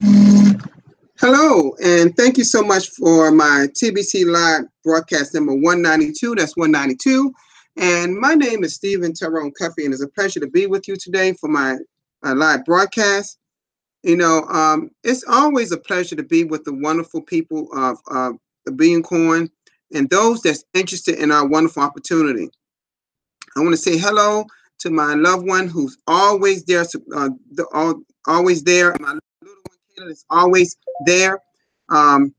Hello, and thank you so much for my TBC Live broadcast number 192. That's 192. And my name is Stephen Tyrone Cuffey, and it's a pleasure to be with you today for my live broadcast. It's always a pleasure to be with the wonderful people of the Billion Coin and those that's interested in our wonderful opportunity. I want to say hello to my loved one who's always there, always there. My little one, Kayla, is always there. Um,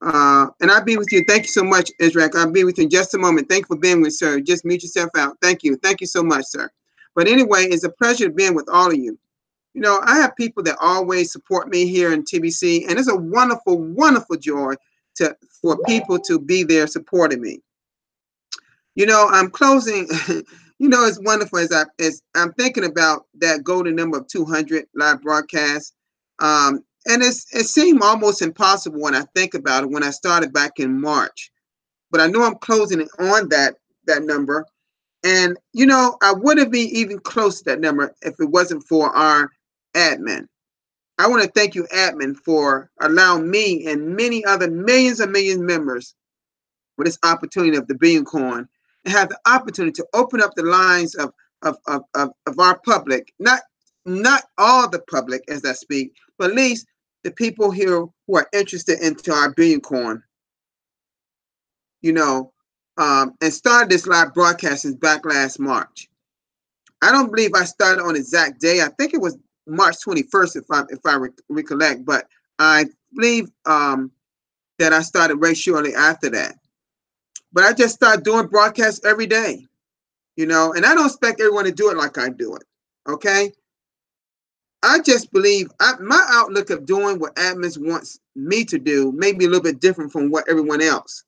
and I'll be with you. Thank you so much, Israel. I'll be with you in just a moment. Thank you for being with, sir. Just mute yourself out. Thank you. Thank you so much, sir. But anyway, it's a pleasure being with all of you. I have people that always support me here in TBC, and it's a wonderful, wonderful joy for people to be there supporting me. I'm closing. It's wonderful as I'm thinking about that golden number of 200 live broadcasts. And it seemed almost impossible when I think about it when I started back in March. But I know I'm closing it on that number. And I wouldn't be even close to that number if it wasn't for our admin. I want to thank you, admin, for allowing me and many other millions and millions members with this opportunity of the Billion Coin and have the opportunity to open up the lines of our public, not all the public as I speak, but at least the people here who are interested into our Billion Coin, and started this live broadcasting back last March. I don't believe I started on exact day. I think it was March 21st, if I recollect, but I believe that I started very shortly after that. But I just started doing broadcasts every day, and I don't expect everyone to do it like I do it. Okay. I just believe my outlook of doing what admins wants me to do may be a little bit different from what everyone else.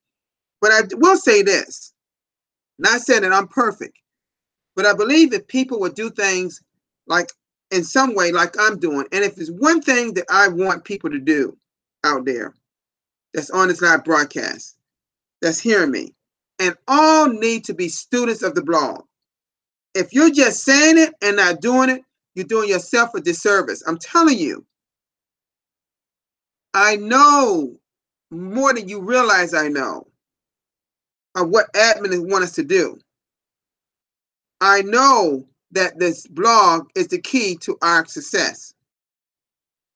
But I will say this, not saying that I'm perfect, but I believe if people would do things like in some way like I'm doing, and if there's one thing that I want people to do out there that's on this live broadcast, that's hearing me, and all need to be students of the blog. If you're just saying it and not doing it, you're doing yourself a disservice. I'm telling you. I know more than you realize I know of what admin want us to do. I know that this blog is the key to our success.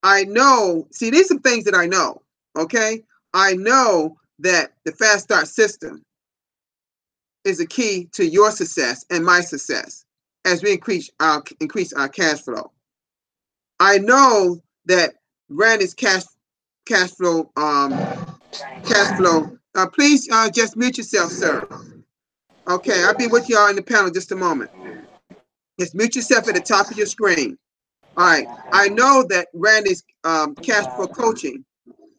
I know, see, these are things that I know, okay? I know that the fast start system is the key to your success and my success as we increase our cash flow. I know that Randy's cash flow please just mute yourself, sir. Okay, I'll be with y'all in the panel in just a moment. Just mute yourself at the top of your screen. All right. I know that Randy's cash flow coaching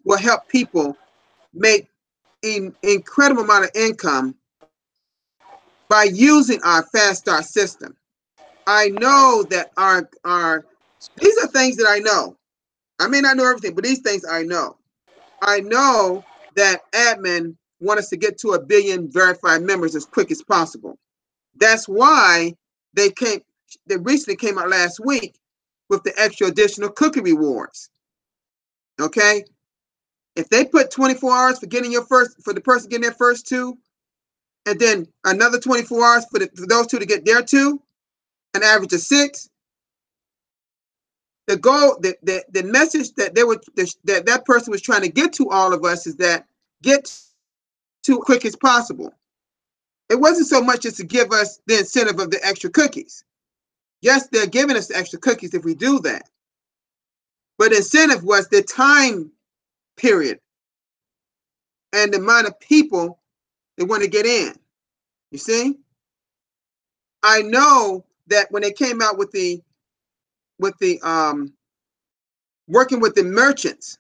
will help people make an incredible amount of income by using our fast start system. I know that these are things that I know. I may not know everything, but these things I know. I know that admin want us to get to 1 billion verified members as quick as possible. That's why they recently came out last week with the extra additional cookie rewards. Okay? If they put 24 hours for the person getting their first two, and then another 24 hours for those two to get their two, an average of 6. The goal, the message that that person was trying to get to all of us is that get to quick as possible. It wasn't so much as to give us the incentive of the extra cookies. Yes, they're giving us the extra cookies if we do that. But the incentive was the time period and the amount of people that want to get in. You see? I know that when they came out with the working with the merchants,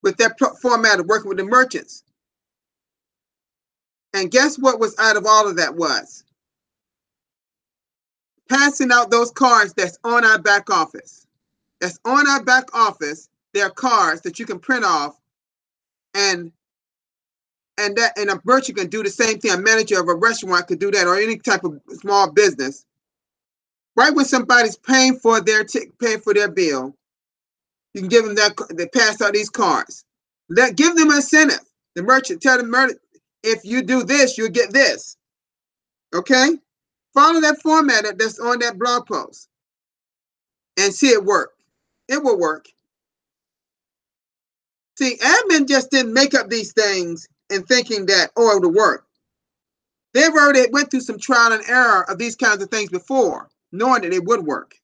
with that format of working with the merchants. And guess what was out of all of that was? Passing out those cards that's on our back office. That's on our back office. There are cards that you can print off, and a merchant can do the same thing. A manager of a restaurant could do that, or any type of small business. Right when somebody's paying for their bill, You can give them that. They pass out these cards. Give them incentive. The merchant, tell the merchant, if you do this, you'll get this. Okay? Follow that format that's on that blog post and see it work. It will work. See, admin just didn't make up these things and thinking that, oh, it would work. They've already went through some trial and error of these kinds of things before, knowing that it would work.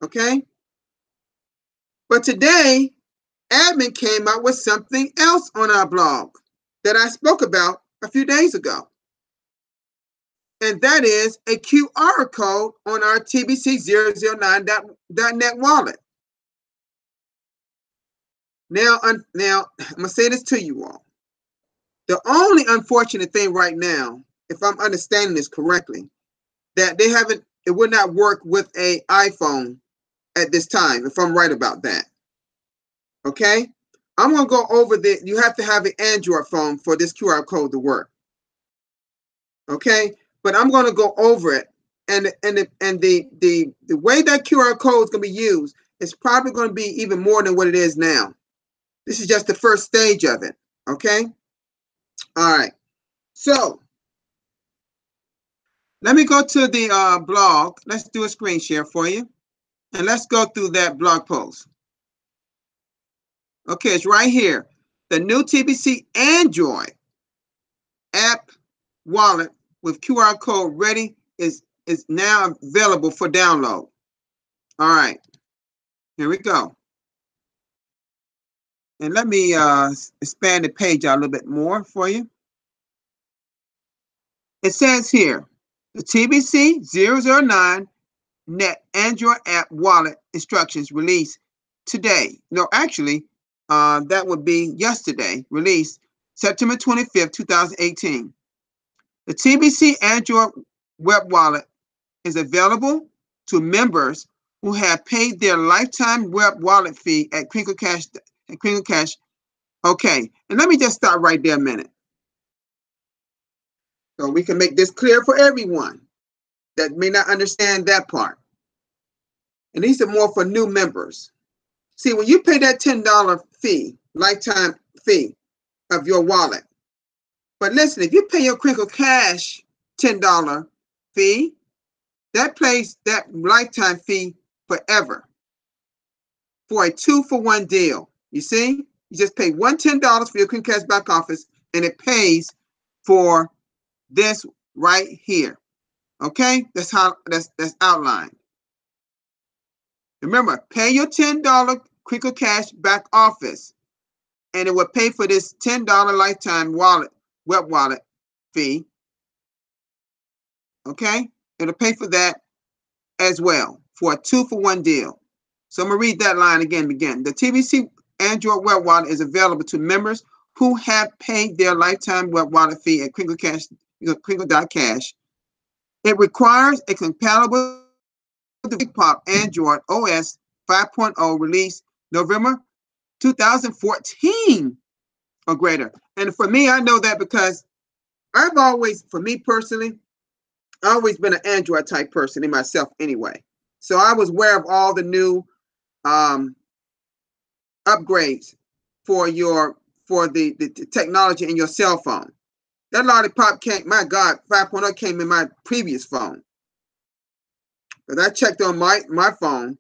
Okay? But today, admin came out with something else on our blog that I spoke about a few days ago. And that is a QR code on our TBC009.net wallet. Now, I'm going to say this to you all. The only unfortunate thing right now, if I'm understanding this correctly, that it would not work with an iPhone at this time, if I'm right about that. Okay? I'm going to go over you have to have an Android phone for this QR code to work. Okay? But I'm going to go over it. And the way that QR code is going to be used is probably going to be even more than what it is now. This is just the first stage of it. Okay? All right. So let me go to the blog. Let's do a screen share for you. And let's go through that blog post. Okay, it's right here. The new TBC Android app wallet with QR code ready is now available for download. All right, here we go. And let me expand the page out a little bit more for you. It says here, the TBC 009 Net Android app wallet instructions released today. No, actually, that would be yesterday, released September 25th, 2018. The TBC Android web wallet is available to members who have paid their lifetime web wallet fee at Crinkle Cash. Okay, and let me just stop right there a minute, so we can make this clear for everyone that may not understand that part. And these are more for new members. See, when you pay that $10 fee, lifetime fee of your wallet, but listen, if you pay your Crinkle Cash $10 fee, that pays that lifetime fee forever for a 2-for-1 deal. You see, you just pay $10 for your Crinkle Cash back office, and it pays for this right here. Okay, that's how that's outlined. Remember, pay your $10 Crinkle Cash back office, and it will pay for this $10 lifetime web wallet fee. Okay, it'll pay for that as well for a 2-for-1 deal. So I'm gonna read that line again. The TBC Android web wallet is available to members who have paid their lifetime web wallet fee at Crinkle.cash. It requires a compatible Pop Android OS 5.0 release November 2014 or greater. And for me, I know that because for me personally, I've always been an Android type person in myself anyway. So I was aware of all the new upgrades for the technology in your cell phone. That lollipop came, my God, 5.0 came in my previous phone. But I checked on my phone,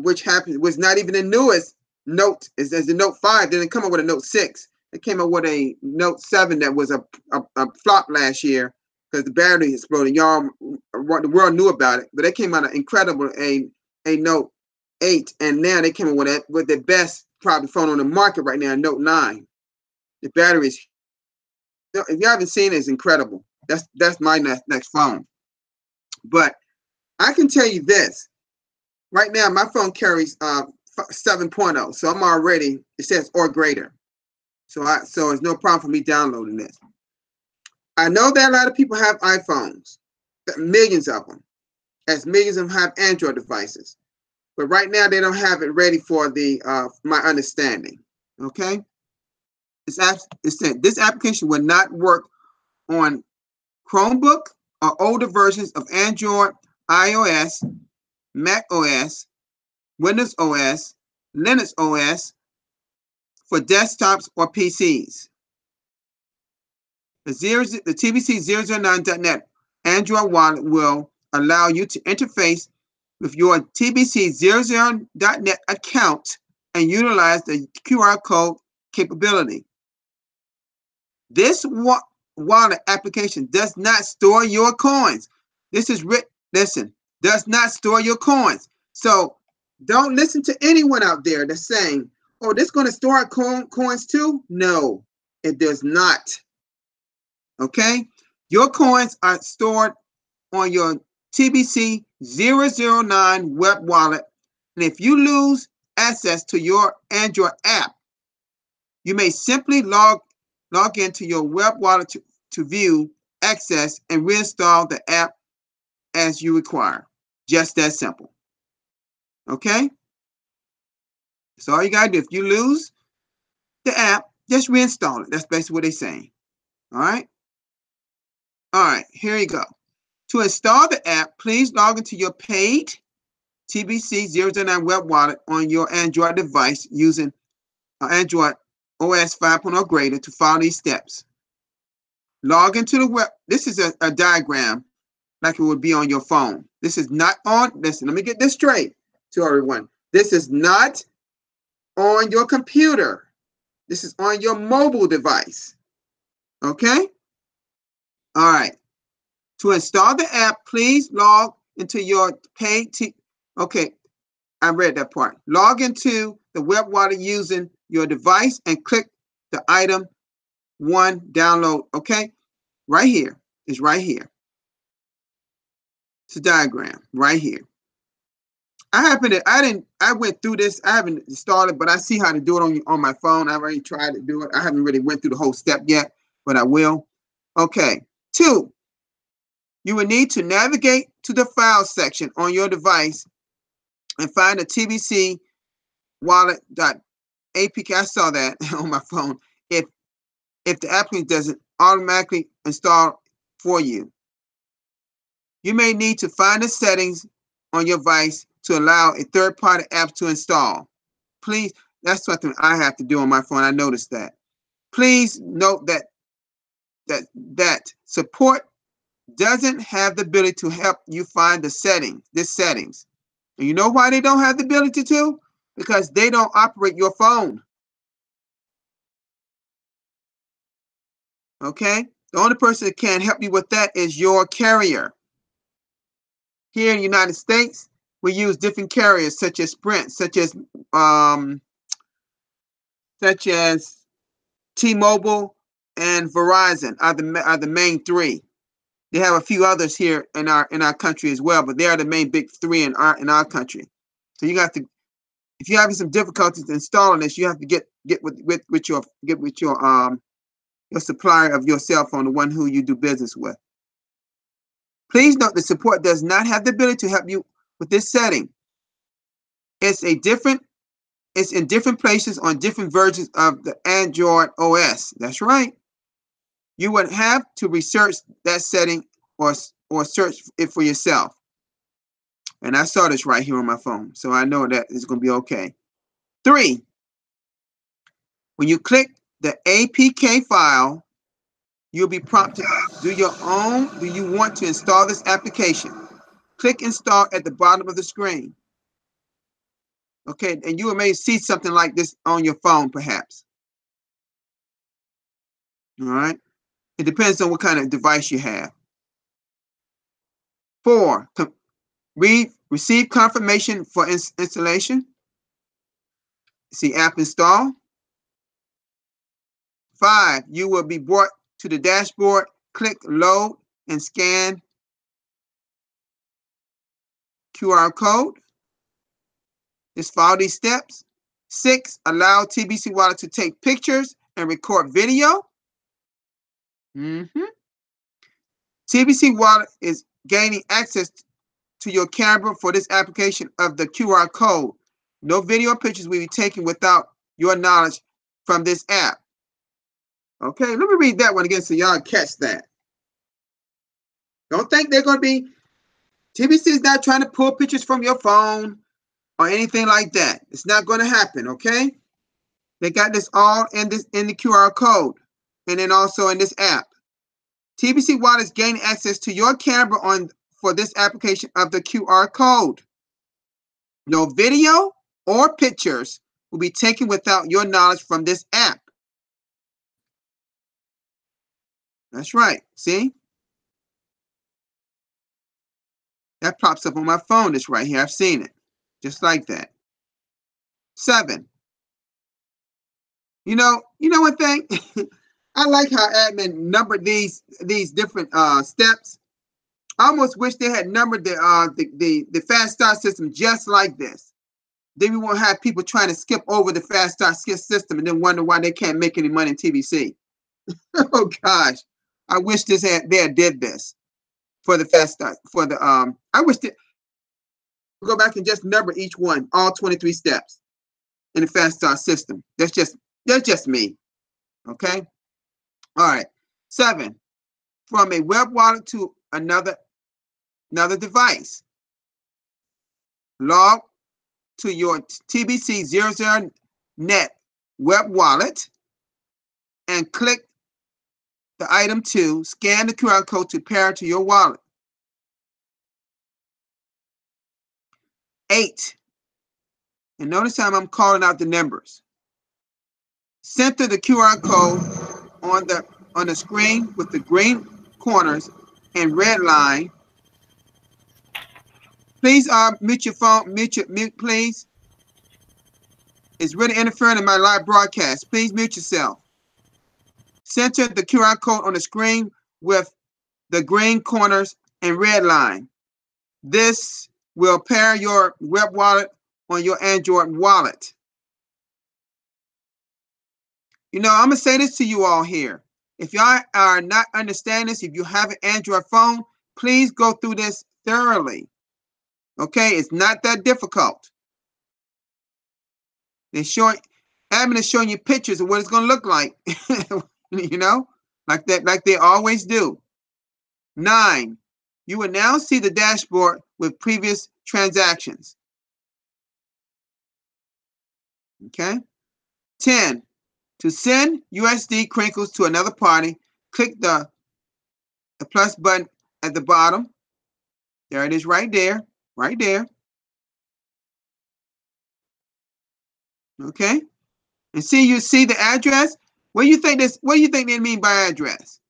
which was not even the newest Note. As the Note 5 didn't come up with a Note 6. It came up with a Note 7 that was a flop last year because the battery exploded. Y'all, the world knew about it, but they came out incredible a Note 8, and now they came up with the best probably phone on the market right now, Note 9. The battery is, if you haven't seen it, it's incredible. That's my next phone. But I can tell you this. Right now, my phone carries 7.0, so I'm already, it says or greater. So it's no problem for me downloading this. I know that a lot of people have iPhones, millions of them, as millions of them have Android devices. But right now, they don't have it ready for my understanding. Okay? It said this application will not work on Chromebook or older versions of Android, iOS, Mac OS, Windows OS, Linux OS for desktops or PCs. The TBC009.net Android wallet will allow you to interface with your TBC00.net account and utilize the QR code capability. This wallet application does not store your coins. This is does not store your coins. So don't listen to anyone out there that's saying, oh, this is going to store coins too. No, it does not. Okay? Your coins are stored on your TBC 009 web wallet. And if you lose access to your Android app, you may simply log into your web wallet to view, access, and reinstall the app as you require. Just that simple. Okay? So all you got to do, if you lose the app, just reinstall it. That's basically what they're saying. All right? All right, here you go. To install the app, please log into your paid TBC009 web wallet on your Android device using Android OS 5.0 or greater to follow these steps. Log into the web. This is a diagram like it would be on your phone. This is not on, listen, let me get this straight to everyone. This is not on your computer. This is on your mobile device. Okay? All right. To install the app, please log into your paid okay, I read that part. Log into the web wallet using your device and click the item 1 download. Okay? Right here. It's right here. It's a diagram right here. I went through this. I haven't installed it, but I see how to do it on my phone. I've already tried to do it. I haven't really went through the whole step yet, but I will. Okay. 2, you will need to navigate to the file section on your device and find the TBC wallet.apk. I saw that on my phone. If the application doesn't automatically install for you, you may need to find the settings on your device to allow a third-party app to install. Please, that's something I have to do on my phone. I noticed that. Please note that support doesn't have the ability to help you find the settings. And you know why they don't have the ability to? Because they don't operate your phone. Okay? The only person that can help you with that is your carrier. Here in the United States, we use different carriers such as Sprint, such as T-Mobile and Verizon are the main 3. They have a few others here in our country as well, but they are the main big 3 in our country. So you got to, if you're having some difficulties installing this, you have to get with your supplier of your cell phone, the one who you do business with. Please note the support does not have the ability to help you with this setting. It's in different places on different versions of the Android OS. That's right. You would have to research that setting or search it for yourself. And I saw this right here on my phone, so I know that it's going to be okay. 3, when you click the APK file, you'll be prompted, do you want to install this application? Click install at the bottom of the screen. Okay, and you may see something like this on your phone, perhaps. All right. It depends on what kind of device you have. 4, receive confirmation for installation. See app install. 5, you will be brought to the dashboard. Click load and scan QR code. Just follow these steps. 6, allow TBC Wallet to take pictures and record video. TBC Wallet is gaining access to your camera for this application of the QR code. No video or pictures will be taken without your knowledge from this app. Okay, let me read that one again so y'all catch that. Don't think they're going to be, TBC is not trying to pull pictures from your phone. or anything like that. It's not going to happen, okay? They got this all in the QR code, and then also in this app. TBC Wallets gain access to your camera for this application of the QR code. No video or pictures will be taken without your knowledge from this app. That's right. See? That pops up on my phone. This right here. I've seen it. Just like that. 7. You know one thing? I like how admin numbered these different steps. I almost wish they had numbered the fast start system just like this. Then we won't have people trying to skip over the fast start system and then wonder why they can't make any money in TBC. Oh gosh, I wish they had did this for the fast start. I wish they go back and just number each one, all 23 steps in the fast start system. That's just me. Okay. All right. 7. From a web wallet to another device. Log to your TBC 00 net web wallet and click the item 2. Scan the QR code to pair to your wallet. 8. And notice how I'm calling out the numbers. Center the QR code on the screen with the green corners and red line. Please mute your phone, mute please. It's really interfering in my live broadcast. Please mute yourself. Center the QR code on the screen with the green corners and red line. This will pair your web wallet on your Android wallet. I'm going to say this to you all here. If y'all are not understanding this, if you have an Android phone, please go through this thoroughly. Okay? It's not that difficult. Admin is showing you pictures of what it's going to look like. Like they always do. 9. You will now see the dashboard with previous transactions. Okay? 10. To send USD crinkles to another party, click the plus button at the bottom. There it is right there. Right there. Okay? And you see the address? What do you think they mean by address?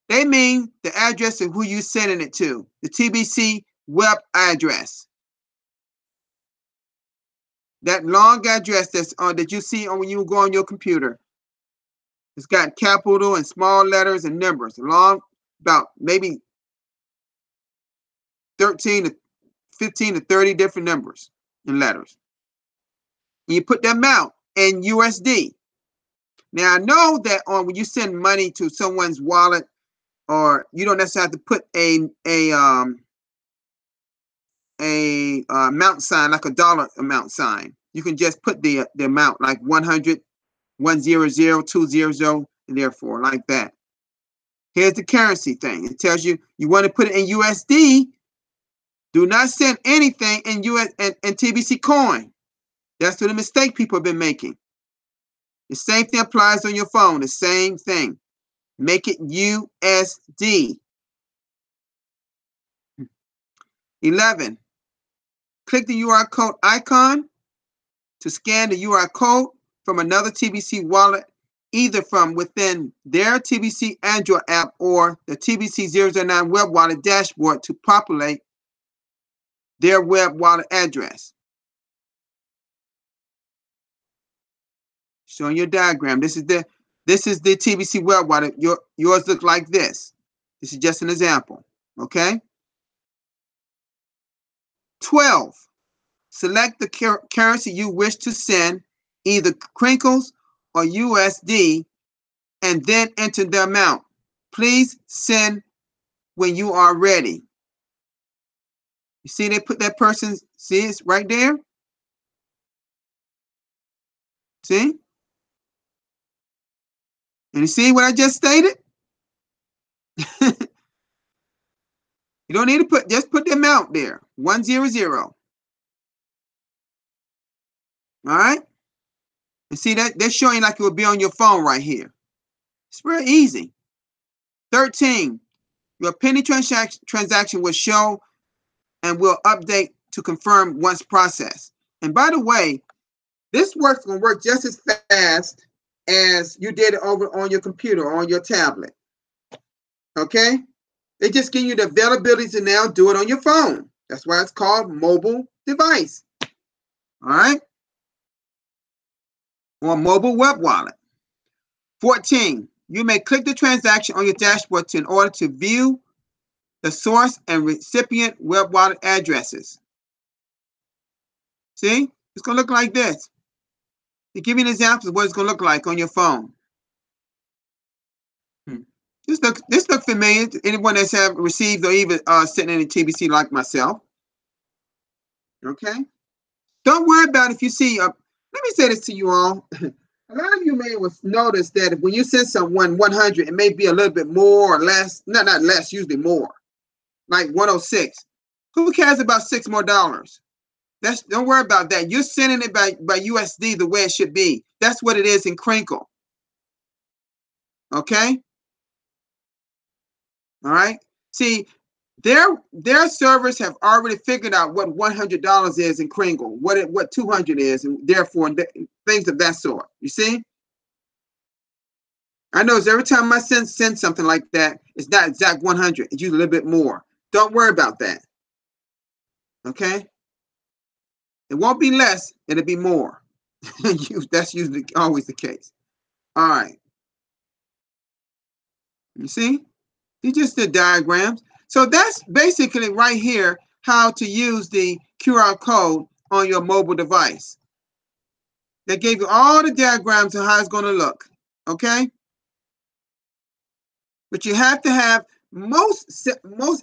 They mean the address of who you're sending it to, the TBC web address. That long address that you see when you go on your computer. It's got capital and small letters and numbers, along about maybe 13 to 15 to 30 different numbers and letters. And you put the amount in USD. Now I know that when you send money to someone's wallet, or you don't necessarily have to put a amount sign, like a dollar amount sign. You can just put the amount, like 100, 100, 200, and therefore like that. Here's the currency thing. It tells you want to put it in USD. Do not send anything in US and TBC coin. That's what the mistake people have been making. The same thing applies on your phone. The same thing. Make it USD. 11. Click the QR code icon to scan the QR code from another TBC wallet, either from within their TBC Android app or the TBC 009 web wallet dashboard to populate their web wallet address. Showing your diagram. This is the TBC web wallet. Yours look like this. This is just an example. Okay. 12. Select the currency you wish to send, either crinkles or USD, and then enter the amount. Please send when you are ready. You see they put that person's, see it's right there? See? And you see what I just stated? You don't need to just put the amount there, 100. All right. And see that they're showing like it would be on your phone right here. It's very easy. 13. Your pending transaction will show and will update to confirm once processed. And by the way, this work's going to work just as fast as you did it over on your computer or on your tablet. Okay? They just give you the availability to now do it on your phone. That's why it's called mobile device. All right? Or mobile web wallet. 14. You may click the transaction on your dashboard in order to view the source and recipient web wallet addresses. See? It's going to look like this. To give you an example of what it's going to look like on your phone. This look familiar to anyone that's have received or even sitting in a TBC like myself. Okay? Don't worry about if you see, let me say this to you all. A lot of you may have noticed that when you send someone 100, it may be a little bit more or less. Not less, usually more. Like 106. Who cares about $6 more? Don't worry about that. You're sending it by USD the way it should be. That's what it is in Crinkle. Okay? All right. See, their servers have already figured out what $100 is in Kringle, what 200 is, and therefore things of that sort. You see? I know every time I send something like that, it's not exact 100. It's usually a little bit more. Don't worry about that. Okay? It won't be less. It'll be more. That's usually always the case. All right. You see? These just the diagrams. So that's basically right here how to use the QR code on your mobile device. They gave you all the diagrams of how it's going to look. Okay? But you have to have most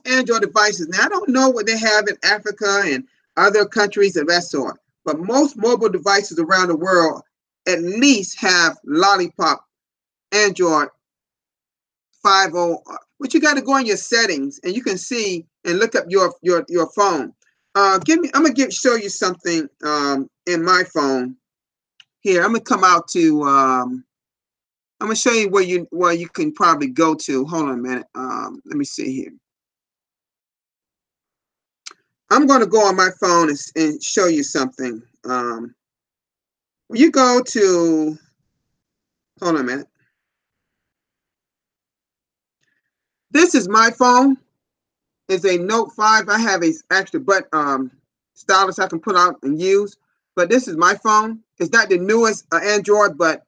Android devices. Now, I don't know what they have in Africa and other countries of that sort, but most mobile devices around the world at least have Lollipop Android 5.0. But you got to go in your settings, and you can see and look up your phone. I'm gonna show you something in my phone. Here, I'm gonna come out to. I'm gonna show you where you can probably go to. Hold on a minute. Let me see here. I'm gonna go on my phone and show you something. When you go to, hold on a minute. This is my phone. It's a Note 5. I have a extra stylus I can put out and use. But this is my phone. It's not the newest Android, but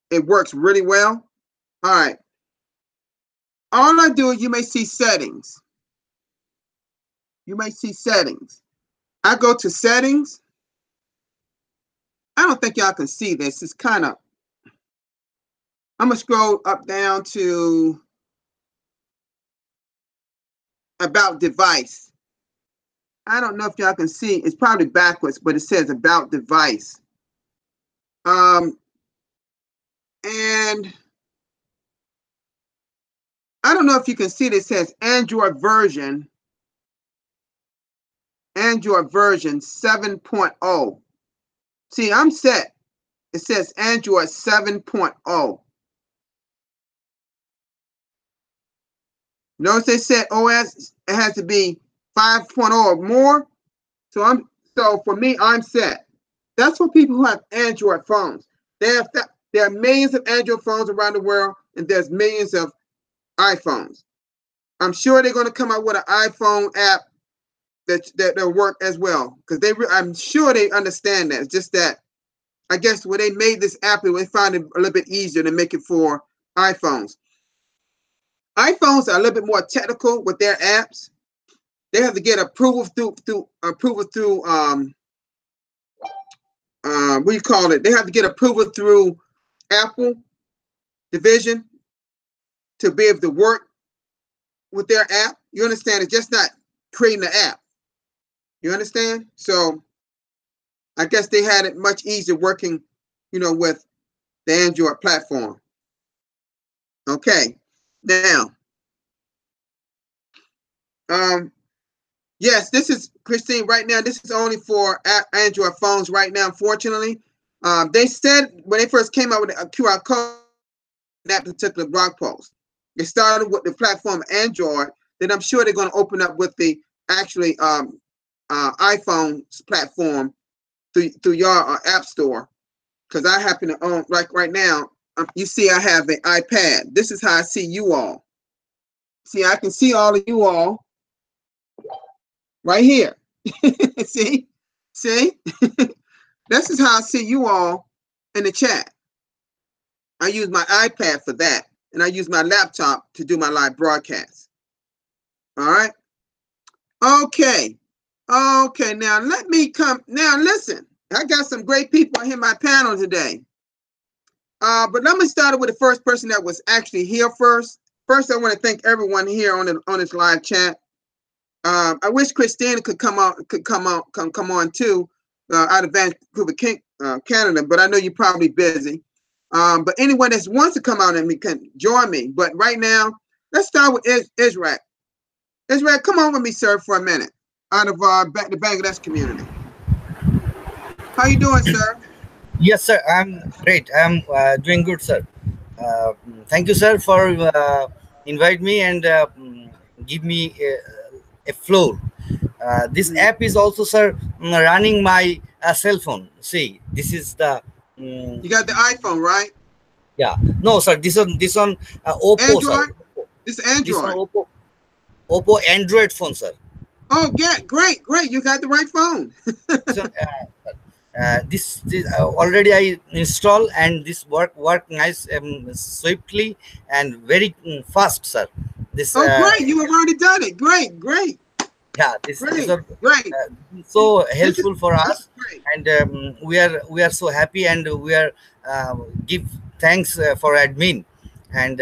it works really well. All right. All I do is you may see settings. You may see settings. I go to settings. I don't think y'all can see this. It's kind of, I'm going to scroll up down to about device. I don't know if y'all can see. It's probably backwards, but it says about device. And I don't know if you can see this. It says Android version 7.0. See, I'm set. It says Android 7.0. Notice they said OS, it has to be 5.0 or more. So for me, I'm set. That's for people who have Android phones. There are millions of Android phones around the world, and there's millions of iPhones. I'm sure they're going to come out with an iPhone app that'll work as well, because I'm sure they understand that. It's just that I guess when they made this app, they found it a little bit easier to make it for iPhones. iPhones are a little bit more technical with their apps. They have to get approval through what do you call it? They have to get approval through Apple division to be able to work with their app. You understand? It's just not creating the app. You understand? So I guess they had it much easier working, with the Android platform. Okay. Now, yes, this is Christine. Right now, this is only for Android phones. Right now, unfortunately, They said when they first came out with a QR code, that particular blog post, they started with the platform Android. Then I'm sure they're going to open up with the actually iPhone platform through your app store. Because I happen to own, like right now, you see I have an iPad. This is how I see you all. See, I can see all of you all right here. See? See? This is how I see you all in the chat. I use my iPad for that, and I use my laptop to do my live broadcast. All right? Okay. Okay, now let me come. Now listen, I got some great people in my panel today. But let me start with the first person that was actually here first. First, I want to thank everyone here on this live chat. I wish Christina could come on too, out of Vancouver, Canada. But I know you're probably busy. But anyone that wants to come out and can join me. But right now, let's start with Israel. Israel, come on with me, sir, for a minute. Out of the Bangladesh community. How you doing, sir? Yes, sir. I'm great. I'm doing good, sir. Thank you, sir, for invite me and give me a floor. This app is also, sir, running my cell phone. See, this is the. You got the iPhone, right? Yeah. No, sir. This one Oppo, Android? sir. This is This one Android. Oppo Android phone, sir. Oh, yeah, great. You got the right phone. This one, this already I install, and this work nice, swiftly and very fast, sir. This Oh, great. You have already done it. Great. yeah, this Great. was Great. so This is helpful for us, great. and we are so happy, and we are give thanks for admin, and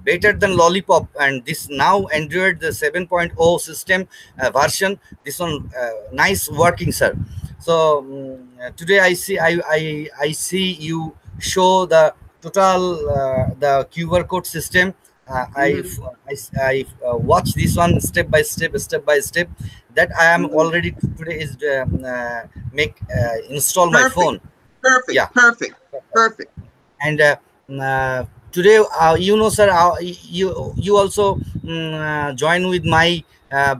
better than lollipop, and this now Android the 7.0 system version, this one nice working, sir. So today I see you show the total the QR code system. I watch this one step by step that I am already today is make install my Perfect. phone. Yeah. Perfect. And today you know, sir, you also join with my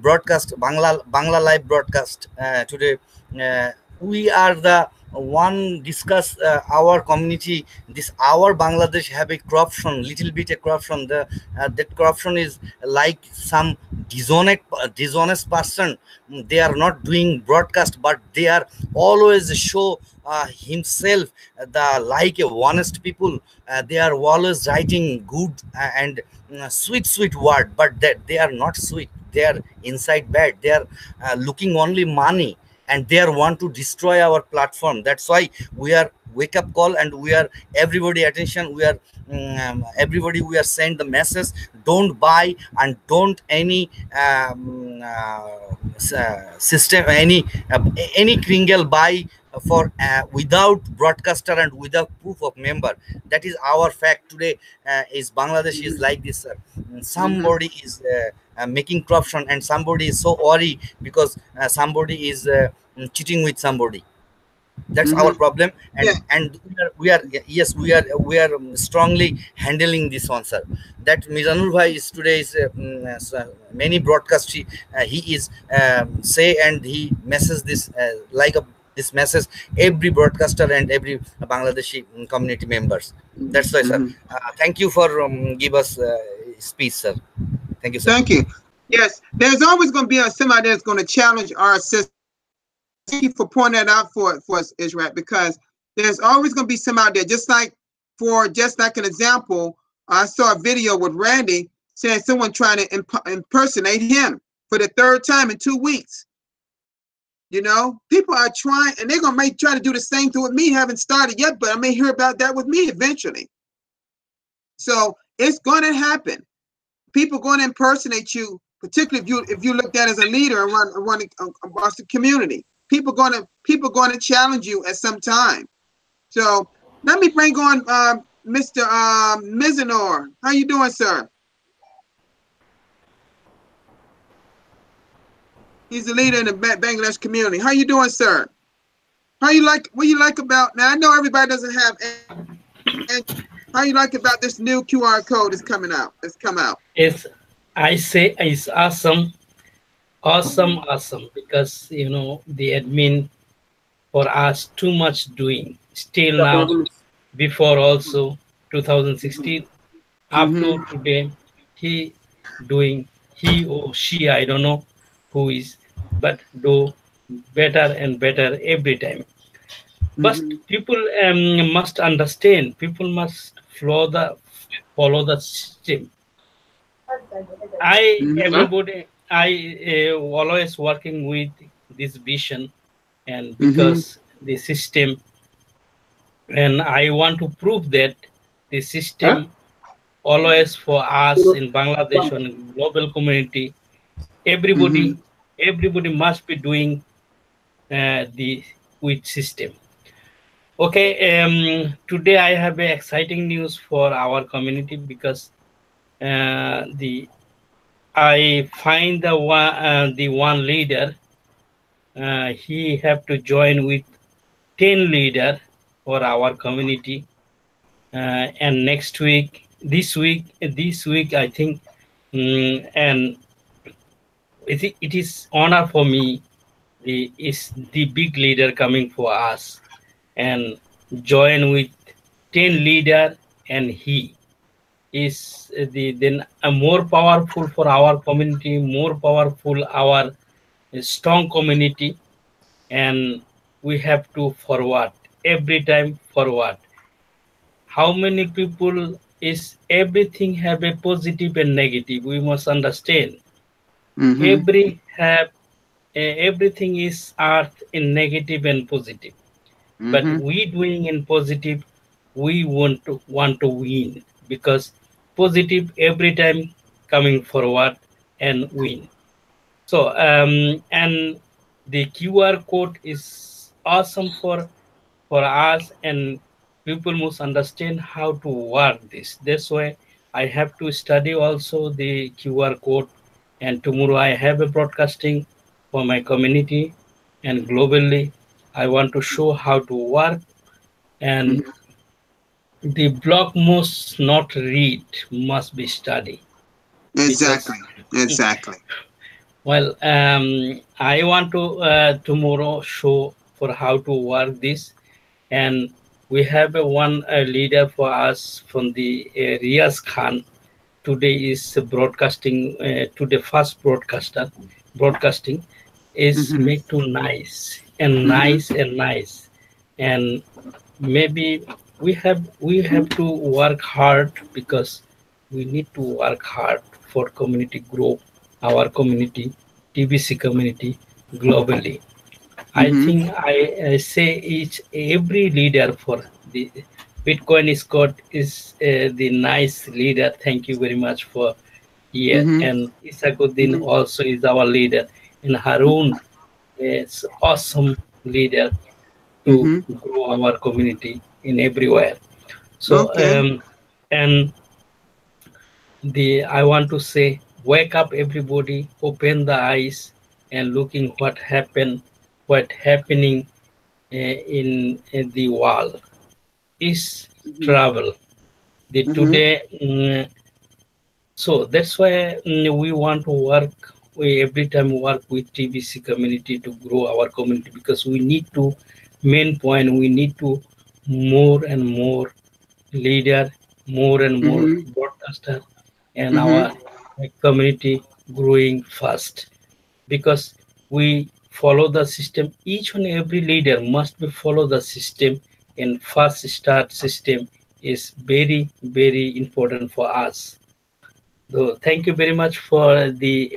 broadcast, Bangla live broadcast today. uh, we are the one discuss our community, this our Bangladesh have a corruption, little bit a corruption. The that corruption is like some dishonest person. They are not doing broadcast, but they are always show himself the like a honest people. They are always writing good and sweet word, but that they are not sweet, they are inside bad. They are looking only money, and they are want to destroy our platform. That's why we are wake up call, and we are everybody attention. We are everybody, we are send the message, don't buy and don't any system, any kringle buy for without broadcaster and without proof of member. That is our fact today. Is Bangladesh is like this, sir. Somebody is making corruption, and somebody is so worried because somebody is cheating with somebody. That's our problem. Yeah. And we are yes, we are strongly handling this one, sir. That Mizanur bhai is today is many broadcast he is say, and he messes this like a this message every broadcaster and every Bangladeshi community members. That's why, sir. Thank you for give us speech, sir. Thank you, sir. Thank you. Yes, there's always going to be somebody that's going to challenge our system. Thank you for pointing that out for us, Israel, because there's always going to be some out there. Just like an example, I saw a video with Randy saying someone trying to impersonate him for the third time in 2 weeks. You know, people are trying, and they're going to try to do the same thing with me. Haven't started yet, but I may hear about that with me eventually. So it's going to happen. People going to impersonate you, particularly if you looked at as a leader and running across the community. People going to challenge you at some time. So let me bring on Mr. Mizanor. How you doing, sir? He's the leader in the Bangladesh community. How you doing, sir? How you like? What you like about? Now I know everybody doesn't have Android. How you like about this new QR code that's coming out? That's come out. It's, I say it's awesome, awesome, awesome, because you know the admin for us too much doing still now, before also 2016 up Mm-hmm. to today, he doing, he or she, I don't know who is, but do better and better every time. But Mm-hmm. people must understand, people must follow the system. I Mm-hmm. everybody I always working with this vision, and Mm-hmm. because the system, and I want to prove that the system always for us in Bangladesh and global community, Mm-hmm. everybody must be doing the with system. Okay, today I have a exciting news for our community, because the I find the one leader, he have to join with 10 leader for our community, and next week, this week I think, and it is honor for me, is the big leader coming for us, and join with 10 leader, and he is the then a more powerful for our community, more powerful our strong community, and we have to forward every time forward. How many people is, everything have a positive and negative, we must understand. Mm-hmm. Every have everything is earth in negative and positive, but Mm-hmm. we doing in positive, we want to win, because positive every time coming forward and win. So and the QR code is awesome for us, and people must understand how to work this. That's why I have to study also the QR code, and tomorrow I have a broadcasting for my community and globally. I want to show how to work, and Mm-hmm. the block must not read, must be study, because Exactly. Exactly. well, I want to tomorrow show for how to work this, and we have a one leader for us from the Riaz Khan. Today is broadcasting. Today first broadcasting is Mm-hmm. make too nice and Mm-hmm. nice and nice, and maybe we have to work hard, because we need to work hard for community grow our community, TBC community globally. I Mm-hmm. think I say each every leader for the Bitcoin Scott is the nice leader. Thank you very much for here, Mm-hmm. and Isakuddin also is our leader, and Harun is awesome leader to Mm-hmm. grow our community in everywhere. So Okay. and the I want to say, wake up everybody, open the eyes, and looking what happening in the world is Mm-hmm. travel. The Mm-hmm. today, so that's why we want to work. We every time work with TBC community to grow our community, because we need to main point. We need to more and more leader, more and more Mm-hmm. broadcaster, and Mm-hmm. our community growing fast, because we follow the system. Each and every leader must be follow the system, and first start system is very very important for us. So thank you very much for the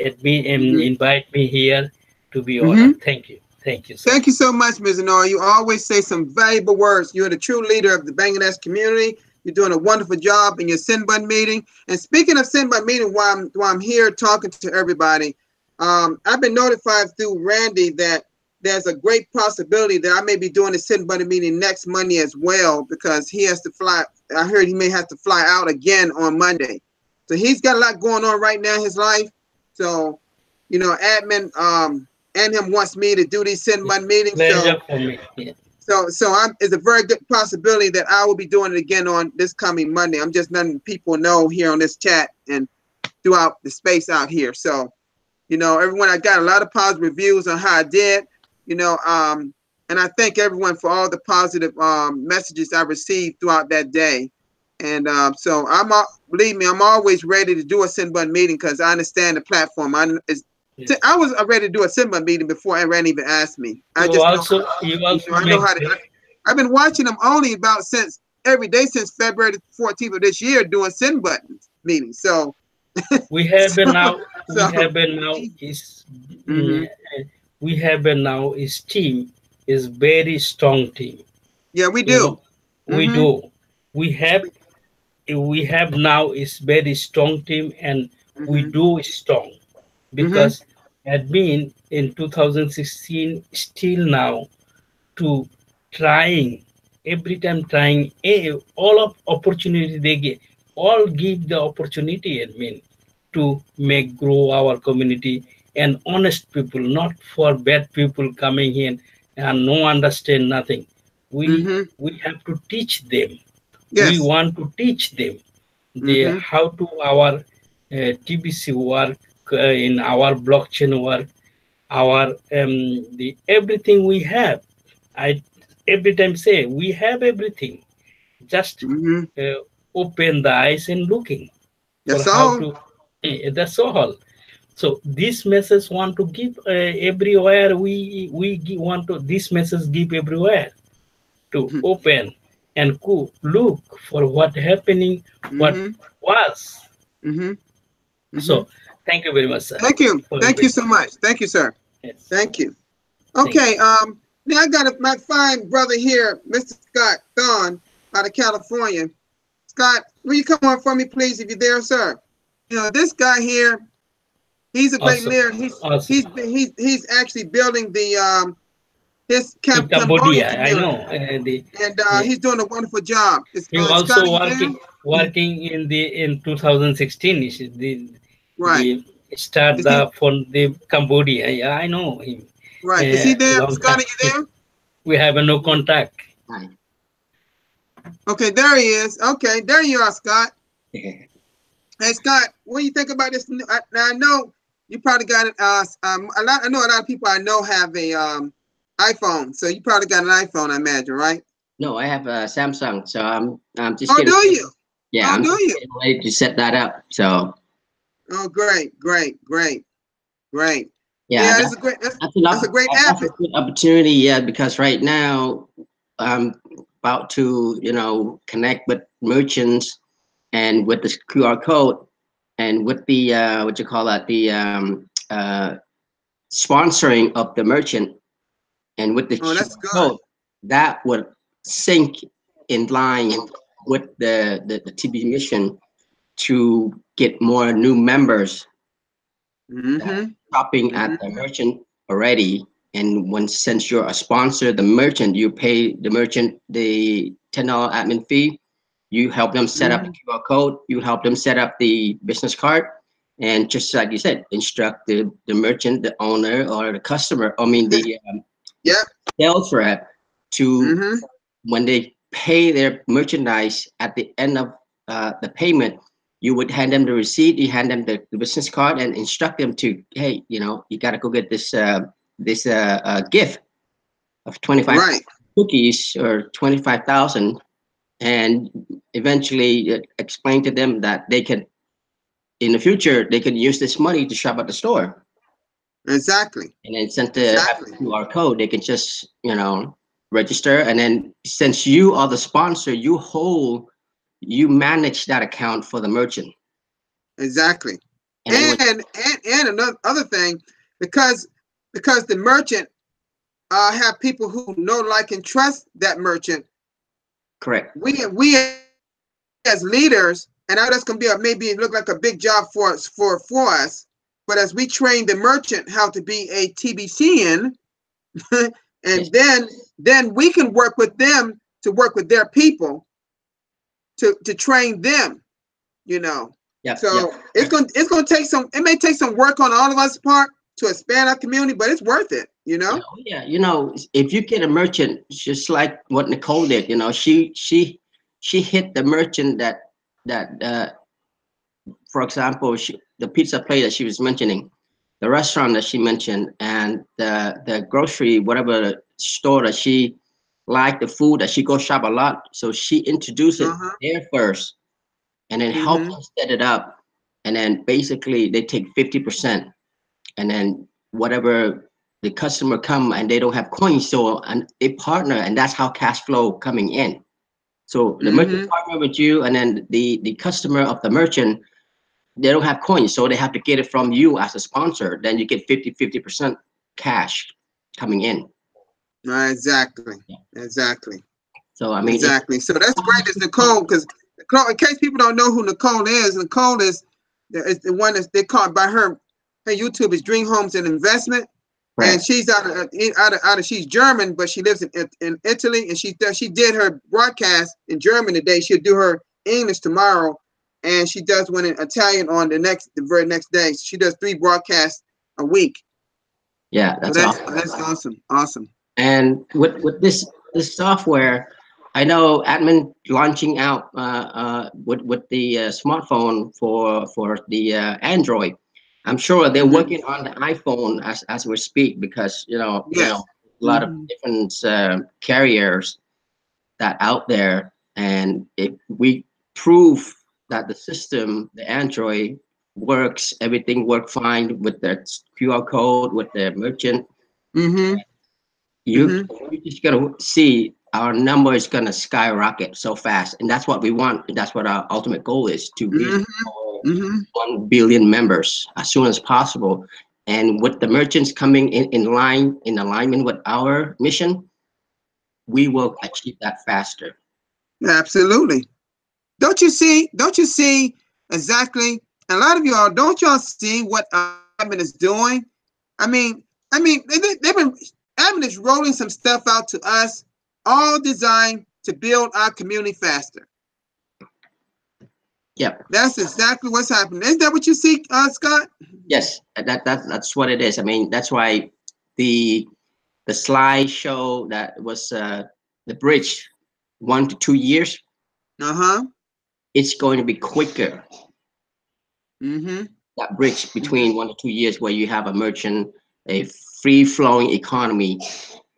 invite me here to be Mm-hmm. honored. Thank you, sir. Thank you so much, Ms. Honora. You always say some valuable words. You're the true leader of the Bangladesh community. You're doing a wonderful job in your Sinbun meeting. And speaking of Sinbun meeting, while I'm here talking to everybody, I've been notified through Randy that there's a great possibility that I may be doing a Sinbun meeting next Monday as well, because he has to fly. I heard he may have to fly out again on Monday. So he's got a lot going on right now in his life. So, admin and him wants me to do these send Yeah, my meetings. pleasure So for me. Yeah. It's a very good possibility that I will be doing it again on this coming Monday. I'm just letting people know here on this chat and throughout the space out here. So, you know, everyone, I got a lot of positive reviews on how I did, you know, and I thank everyone for all the positive messages I received throughout that day. And so believe me, I'm always ready to do a Send Button meeting because I understand the platform. I was ready to do a Send Button meeting before Aaron even asked me. I know how to. I've been watching them only about since every day since February 14th of this year doing Send Button meetings. So we have now is we have now is team is very strong team. Yeah, we do. We do. We have now is very strong team, and we do strong because admin in 2016 still now to trying every time trying all of opportunity they get, all give the opportunity admin to make grow our community and honest people, not for bad people coming in and no understand nothing. We have to teach them. Yes. We want to teach them how to our TBC work, in our blockchain work, our the everything we have. I every time say we have everything. Just open the eyes and looking for how to. That's all. So this message want to give everywhere. We want to this message give everywhere to open and look for what happening, what was. So thank you very much, sir. Thank you. Thank you so much. Thank you, sir. Yes. Thank you. Okay. Now I got my fine brother here, Mr. Scott Thon, out of California. Scott, will you come on for me, please, if you're there, sir? You know, this guy here, he's a great leader. He's actually building the his Cambodia. I know, he's doing a wonderful job. He also working in 2016. Right. Start from the Cambodia. Yeah, I know him. Right. Is he there? Scott, are you there? We have no contact. Okay, there he is. Okay, there you are, Scott. Hey, Scott, what do you think about this? I know you probably got it. I know a lot of people I know have a iPhone, so you probably got an iPhone, I imagine, right? No, I have a Samsung, so I'm just. Oh, do you? Yeah, I'm just getting ready to set that up. So. Oh, great. Yeah, that's a great app. That's a good opportunity, yeah, because right now I'm about to, connect with merchants and with the QR code and with the sponsoring of the merchant and with the QR code that would sync in line with the TB mission to get more new members shopping at the merchant already. And since you're a sponsor, the merchant, you pay the merchant the $10 admin fee. You help them set up the QR code. You help them set up the business card. And just like you said, instruct the merchant, the owner, or the customer, the sales rep to, when they pay their merchandise at the end of the payment, you would hand them the receipt, you hand them the business card, and instruct them to, hey, you got to go get this gift of 25 cookies or 25,000, and eventually explain to them that they can, in the future, they can use this money to shop at the store. Exactly. And then since they have the QR code, they can just, register. And then since you are the sponsor, you manage that account for the merchant. Exactly. And another other thing, because the merchant have people who know, like, and trust that merchant. Correct. We as leaders, and that's gonna be maybe look like a big job for us, but as we train the merchant how to be a TBCN, and then we can work with them to work with their people to train them, it's gonna take some, it may take some work on all of us part to expand our community, but it's worth it. You know? Yeah, you know, if you get a merchant, just like what Nicole did, you know, she hit the merchant that for example, the pizza place that she was mentioning, the restaurant that she mentioned, and the grocery, whatever store that she liked the food that she go shop a lot. So she introduced it there first, and then help them set it up, and then basically they take 50%, and then whatever the customer come and they don't have coins, so and they partner, and that's how cash flow coming in. So the merchant partner with you, and then the customer of the merchant, they don't have coins, so they have to get it from you as a sponsor. Then you get 50% cash coming in. Exactly. Yeah. Exactly. So I mean, exactly. So that's great, as Nicole, because in case people don't know who Nicole is the one that they call by her YouTube is Dream Homes and Investment. Right. And she's she's German, but she lives in Italy, and she did her broadcast in German today. She'll do her English tomorrow, and she does one in Italian on the very next day. So she does 3 broadcasts a week. Yeah, that's awesome. That's awesome. Awesome. And with this software, I know admin launching out with the smartphone for the Android. I'm sure they're working on the iPhone as we speak, because you know a lot of different carriers that out there, and if we prove that the system, the Android works, everything worked fine with the QR code, with the merchant. You just gotta see our number is gonna skyrocket so fast, and that's what we want. That's what our ultimate goal is, to reach 1 billion members as soon as possible. And with the merchants coming in alignment with our mission, we will achieve that faster. Absolutely. Don't you see exactly? A lot of y'all, don't y'all see what admin is doing? I mean, admin is rolling some stuff out to us, all designed to build our community faster. Yep. That's exactly what's happening. Is that what you see, Scott? Yes, that's what it is. I mean, that's why the slideshow that was the bridge 1 to 2 years. It's going to be quicker. That bridge between 1 to 2 years, where you have a merchant, a free-flowing economy,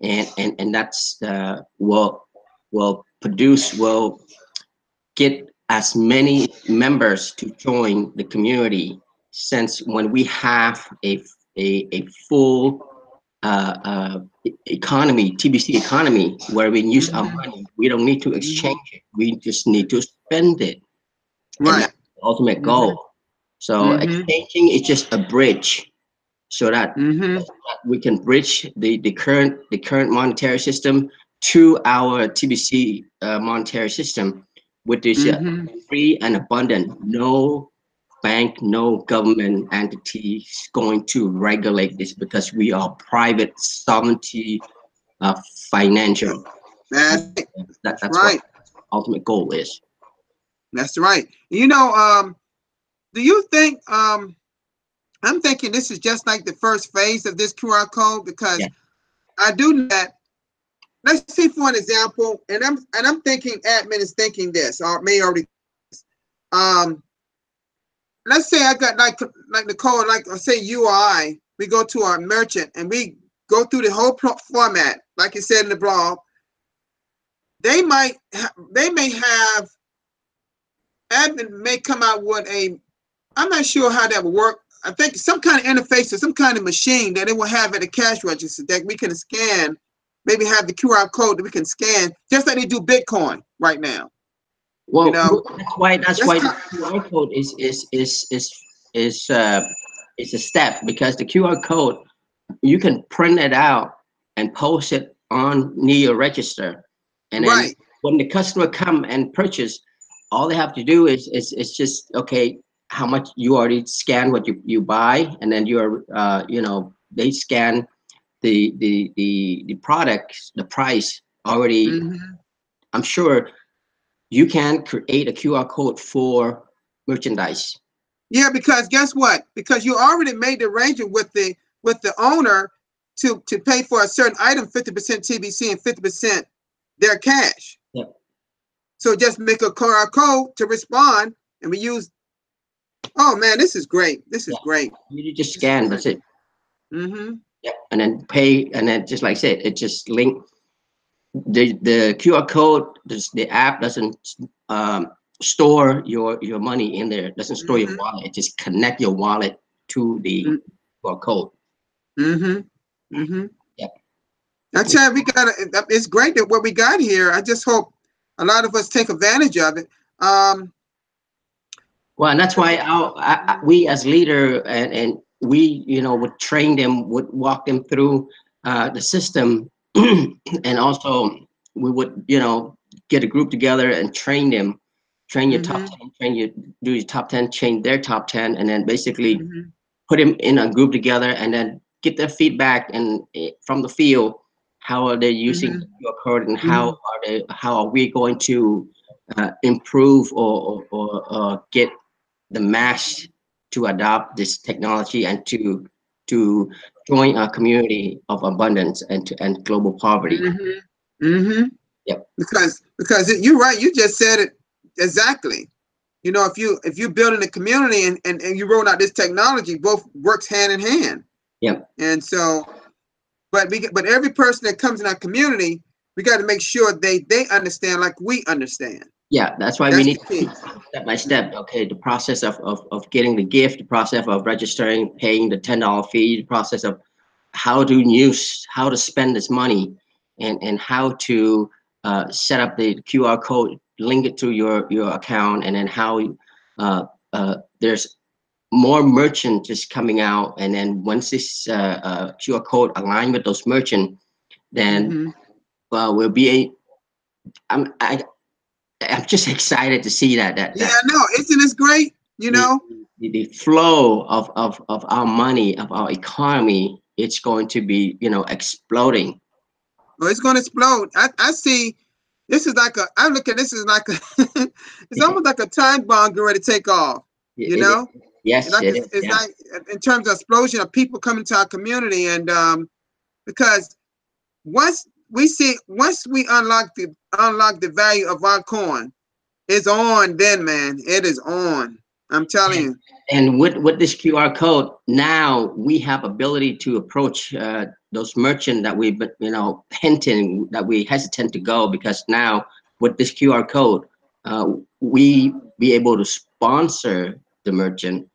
and that's will get as many members to join the community. Since when we have a full economy, TBC economy, where we use our money, we don't need to exchange it. We just need to spend it. Right. And that's the ultimate goal. So exchanging is just a bridge, so that we can bridge the current monetary system to our TBC monetary system, which is free and abundant. No bank, no government entity is going to regulate this, because we are private sovereignty financial. That's right. What the ultimate goal is. That's right. You know, do you think I'm thinking this is just like the first phase of this QR code, because I do that. Let's see, for an example, and I'm thinking admin is thinking this, or may already. Let's say I got like Nicole, like say you or I, we go to our merchant and we go through the whole format, like you said in the blog. They may have, admin may come out with I'm not sure how that would work. I think some kind of interface or some kind of machine that it will have at a cash register that we can scan, maybe have the QR code that we can scan, just like they do Bitcoin right now. Well, you know, that's why the QR code is a step, because the QR code, you can print it out and post it on near your register, and then when the customer come and purchase, all they have to do is just, okay, how much you already scan what you buy, and then you're you know, they scan the products, the price already. I'm sure you can create a QR code for merchandise. Yeah, because guess what? Because you already made the arrangement with the owner to pay for a certain item, 50% TBC and 50% their cash. Yep. So just make a QR code to respond, and we use. Oh man, this is great. This is great. You just scan. That's it. Mm-hmm. Yep. And then pay, and then just like I said, it just link the QR code. The app doesn't store your money in there. It doesn't store your wallet. It just connect your wallet to the QR code. Mm-hmm. Mm-hmm. Yep. That's how we got it. It's great that what we got here. I just hope a lot of us take advantage of it. Well, and that's why we as leader and we, you know, would train them, would walk them through the system, and also we would, you know, get a group together and train them, train your top 10, do your top 10, train their top 10, and then basically put them in a group together and then get their feedback and from the field, how are they using your code, and how are we going to improve or get the mass to adopt this technology and to join a community of abundance and to end global poverty. Yep. Because you're right. You just said it exactly. You know, if you building a community and you roll out this technology, both works hand in hand. Yep. And so, but every person that comes in our community, we got to make sure they understand like we understand. Yeah, that's why we need step by step. Okay, the process of getting the gift, the process of registering, paying the $10 fee, the process of how to spend this money, and how to set up the QR code, link it to your account, and then how there's more merchants just coming out, and then once this QR code align with those merchants, then we'll be I'm just excited to see that. Yeah, no, isn't this great? You know, the flow of our money, of our economy, it's going to be, you know, exploding. Well, it's going to explode. I see. This is like I look at this as like it's almost like a time bomb getting ready to take off. You know? Yes, it's like in terms of explosion of people coming to our community, and because once we unlock the value of our coin, it's on then, man. It is on. I'm telling you. And with this QR code, now we have ability to approach those merchants that we've been, you know, hinting that we hesitant to go, because now with this QR code, we be able to sponsor the merchant,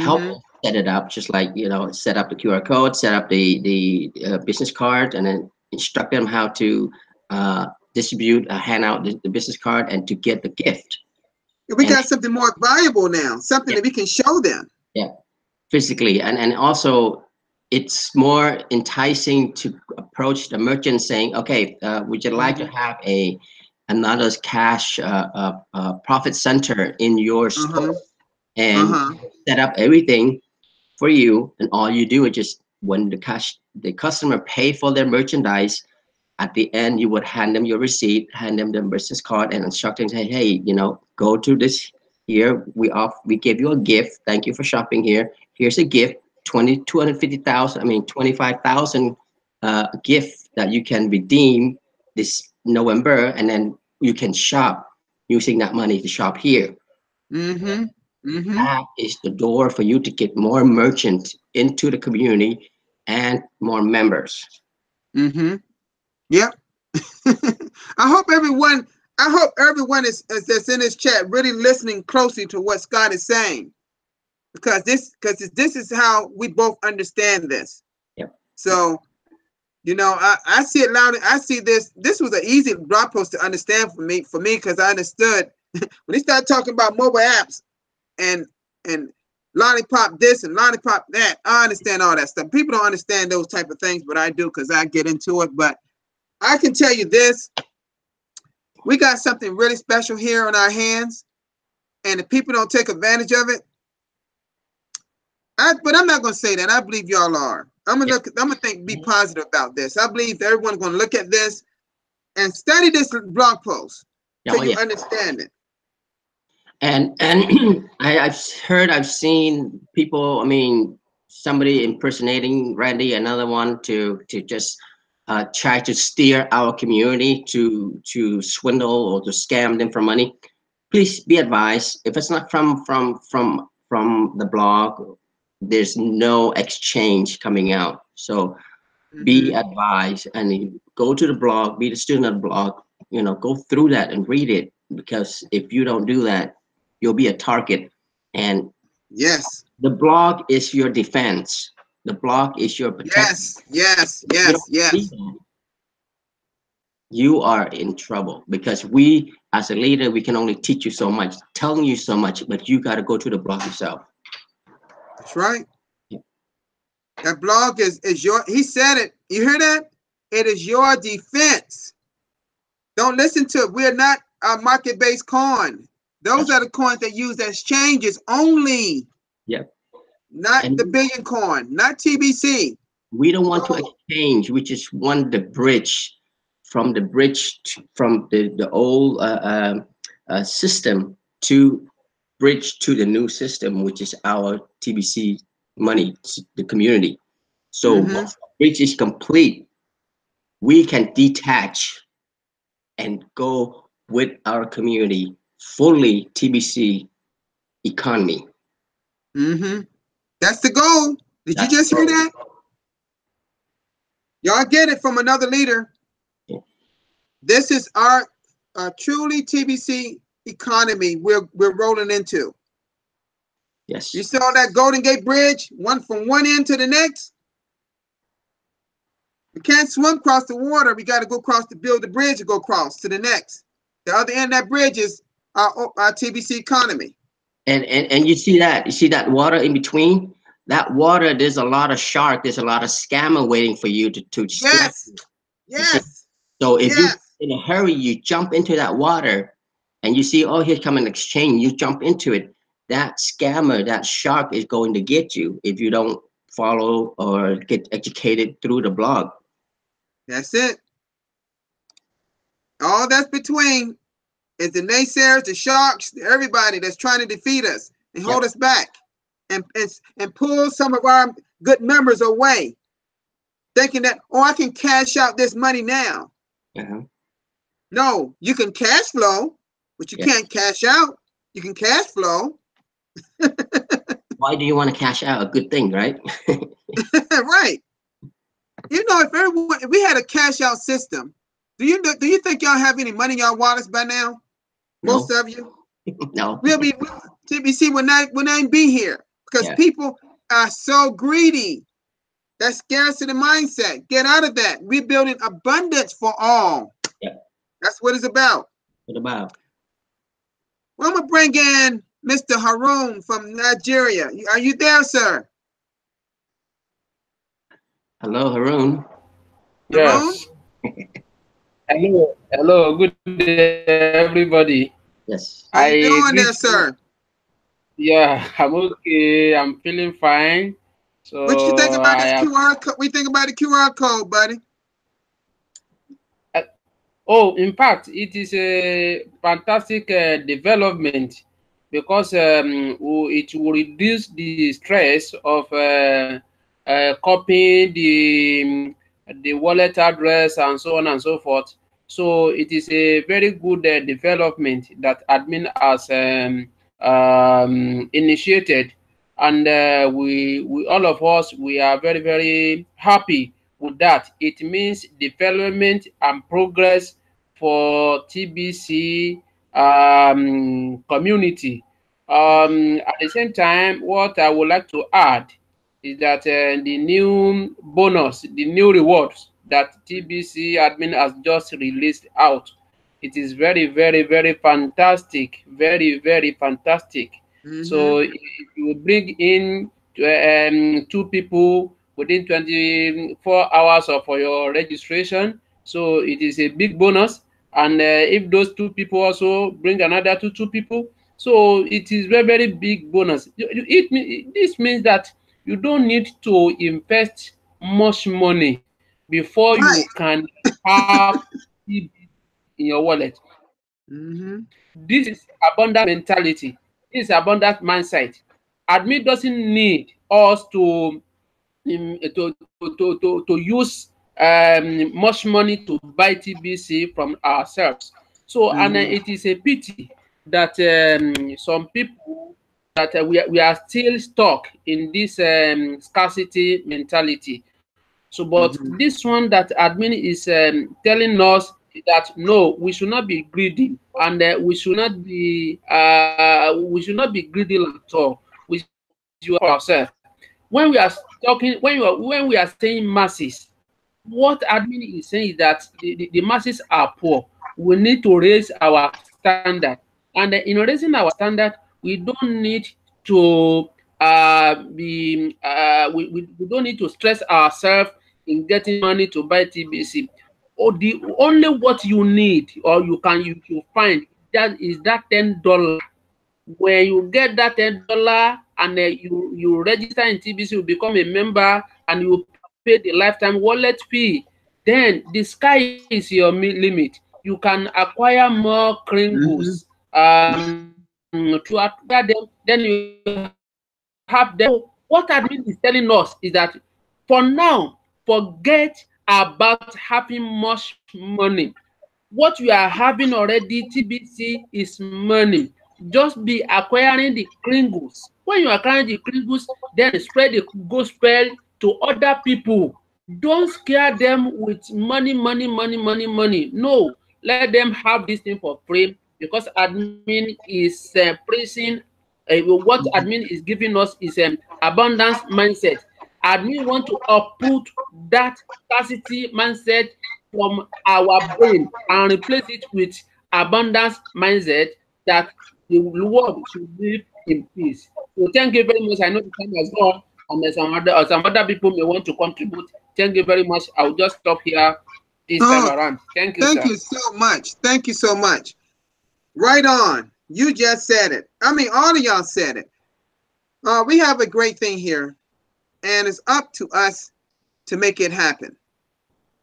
help them set it up, just like, you know, set up the QR code, set up the business card, and then instruct them how to distribute, hand out the business card, and to get the gift. We got something more valuable now, something that we can show them. Yeah, physically, and also it's more enticing to approach the merchant saying, okay, would you like to have another cash profit center in your store, and set up everything for you, and all you do is just, when the customer pay for their merchandise, at the end you would hand them your receipt, hand them the business card, and instruct them, say, hey, you know, go to this here, we give you a gift, thank you for shopping here, here's a gift, 25,000 gift that you can redeem this November, and then you can shop using that money to shop here. That is the door for you to get more merchants into the community and more members. Yep. I hope everyone is that's in this chat really listening closely to what Scott is saying, because this is how we both understand this. Yep. So, you know, I see it loud. I see this. This was an easy blog post to understand for me, because I understood when he started talking about mobile apps and lollipop this and lollipop that. I understand all that stuff. People don't understand those type of things, but I do, because I get into it. But I can tell you this, we got something really special here on our hands, and if people don't take advantage of it, but I'm not going to say that. I believe y'all are. I'm going to be positive about this. I believe everyone's going to look at this and study this blog post so you understand it. And I've seen people, I mean, somebody impersonating Randy, another one to just try to steer our community to swindle or to scam them for money, please be advised. If it's not from the blog, there's no exchange coming out. So be advised and go to the blog, be the student of the blog, you know, go through that and read it, because if you don't do that, you'll be a target. And yes, the blog is your defense. The blog is your protection. yes, You are in trouble, because we as a leader, we can only teach you so much, telling you so much, but you got to go to the blog yourself. That's right. That blog is your, he said it. You hear that? It is your defense. Don't listen to it. We're not a market-based coin. Those are the coins that use exchanges only. Yep. Not And the billion coin, not TBC. we don't want to exchange. We just want the bridge from from the old system to bridge to the new system, which is our TBC money, the community. So once the bridge is complete, we can detach and go with our community fully TBC economy. That's the goal. Did you just hear that? Y'all get it from another leader. Yeah. This is our truly TBC economy we're rolling into. Yes. You saw that Golden Gate Bridge, from one end to the next? We can't swim across the water. We got to go across to build the bridge to go across to the next. The other end of that bridge is our TBC economy. And you see that water in between? That water, there's a lot of shark, there's a lot of scammer waiting for you to yes. Yes. So if you're in a hurry, you jump into that water and you see, oh, here's coming an exchange, you jump into it. That scammer, that shark is going to get you if you don't follow or get educated through the blog. That's it. All that's between is the naysayers, the sharks, everybody that's trying to defeat us and hold us back and pull some of our good members away, thinking that, oh, I can cash out this money now. No, you can cash flow, but you can't cash out. You can cash flow. Why do you want to cash out? A good thing, right? Right. You know, if we had a cash out system, do you think y'all have any money in y'all wallets by now? No. Most of you? No. TBC would not be here because people are so greedy. That's scarcity mindset. Get out of that. We're building abundance for all. That's what it's about. What about? Well, I'm gonna bring in Mr. Harun from Nigeria. Are you there, sir? Hello, Harun. Yes. Hello. Good day, everybody. Yes. How you doing there, sir? Yeah, I'm okay. I'm feeling fine. So what you think about this QR code? We think about the QR code, buddy. In fact, it is a fantastic development because it will reduce the stress of copying the wallet address and so on and so forth. So it is a very good development that admin has initiated, and we all of us, we are very, very happy with that. It means development and progress for TBC community. At the same time, what I would like to add is that the new bonus, the new rewards that TBC admin has just released out, it is very, very, very fantastic. Very, very fantastic. So if you bring in 2 people within 24 hours of your registration, so it is a big bonus. And if those 2 people also bring another 2 people, so it is very, very big bonus. This means that you don't need to invest much money before you can have in your wallet. This is abundant mentality. This is abundant mindset. Admin doesn't need us to to use much money to buy TBC from ourselves. So, and it is a pity that some people that we are still stuck in this scarcity mentality. So, but this one that admin is telling us that no, we should not be greedy, and we should not be greedy at all. We should ourselves. When we are talking, when we are saying masses, what admin is saying is that the masses are poor. We need to raise our standard, and in raising our standard, we don't need to we don't need to stress ourselves in getting money to buy TBC. Or the only what you need or you find that is that $10. When you get that $10 and you register in TBC, you become a member and you pay the lifetime wallet fee, then the sky is your limit. You can acquire more Kringles to acquire them. Then you have them. So what admin is telling us is that for now, forget about having much money. What you are having already, TBC, is money. Just be acquiring the Kringles. When you acquire the Kringles, then spread the gospel to other people. Don't scare them with money, money, money, money, money. No, let them have this thing for free, because admin is praising what admin is giving us is abundance mindset. Admin want to uproot that scarcity mindset from our brain and replace it with abundance mindset that the world should live in peace. So thank you very much. I know the time has gone, and there's some other people may want to contribute. Thank you very much. I'll just stop here this time around. Thank you, Thank sir. you so much. Thank you so much. Right on. You just said it. I mean, all of y'all said it. We have a great thing here, and it's up to us to make it happen.